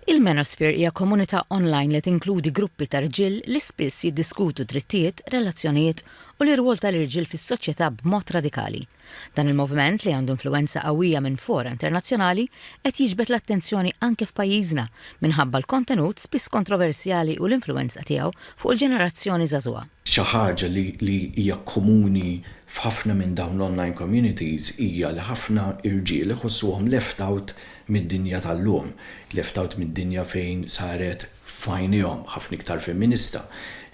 Il-Manosphere hija komunità online li tinkludi gruppi ta' irġiel li spiss jiddiskutu drittijiet, relazzjonijiet u l-irwol tal-irġiel fis-soċjetà b'mod radikali. Dan il-moviment li għandu influenza qawwija minn fora internazzjonali qed jiġbed l-attenzjoni anke f'pajjiżna minħabba l-kontenut spiss kontroversjali u l-influenza tiegħu fuq il-ġenerazzjoni żagħżugħa. Xi ħaġa li hija komuni f'ħafna minn dawn l-online communities hija li ħafna irġiel iħossuhom left out mid-dinja tal-lum, left out mid-dinja fejn saret fajnihom ħafna iktar feminista,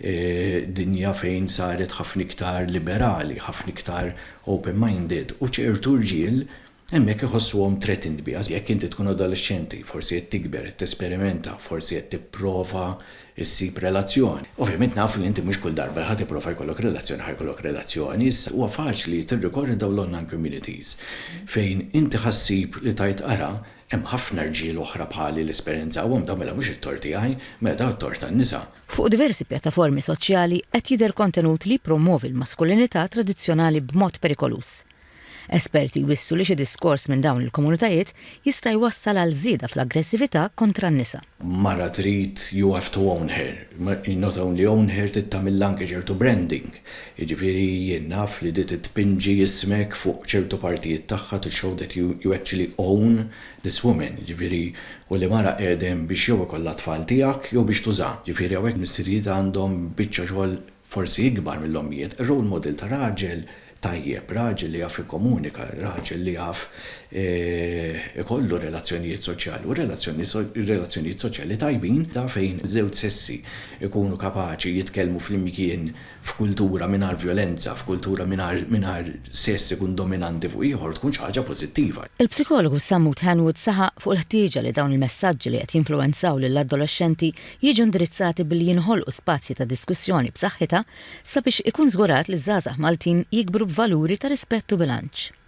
dinja fejn saret ħafna iktar liberali, ħafna iktar open-minded u ċertu irġiel hemmhekk iħossuhom threatened biha. Jekk inti tkun adolescenti, forsi qed tikber, qed tesperimenta, forsi qed tipprova issib relazzjoni. Ovvjament nafu li inti mhux kull darba ħadd tipprova jkollok relazzjoni, issa huwa faċli tirrikorri dawn l-online communities fejn inti ħassib li tajt ara hemm ħafna irġiel oħra bħali l-esperjenza u dawn mela mhux it-tort tiegħi, mela dawn it-tort tan-nisa. Fuq diversi pjattaformi soċjali qed jidher kontenut li jippromovi l-maskulinità tradizzjonali b'mod perikolus. Esperti jwissu li xi diskors minn dawn il-komunitajiet jista' jwassal għal żieda fl-aggressività kontra n-nisa. Mara trid you have to own her. Not only own her, tittamil anke ċertu branding. Jiġifieri jien naf li dit tpinġi ismek fuq ċertu partijiet tagħha to show that you actually own this woman. Jiġifieri u li mara qiegħdem biex jew ikollha tfal tiegħek jew biex tuża. Jiġifieri hawnhekk missirijiet għandhom biċċa xogħol forsi ikbar mill-ommijiet. Ir-role model ta' raġel tajjeb, raġel li jaf ikkomunika, raġel li jaf ikollu relazzjonijiet soċjali u relazzjonijiet soċjali tajbin da fejn żewġ sessi ikunu kapaċi jitkellmu fl-imkien f'kultura mingħajr violenza, f'kultura mingħajr sess ikun dominanti fuq ieħor tkun xi ħaġa pożittiva. Il-psikologu Samut Hanwood saħaq fuq il-ħtieġa li dawn il-messaġġi li qed jinfluwenzaw lill-adolescenti jiġu indirizzati billi jinħolqu spazji ta' diskussjoni b'saħħitha sabiex ikun żgurat li żgħażagħ Maltin jikbru b'valuri ta' rispett u bilanċ.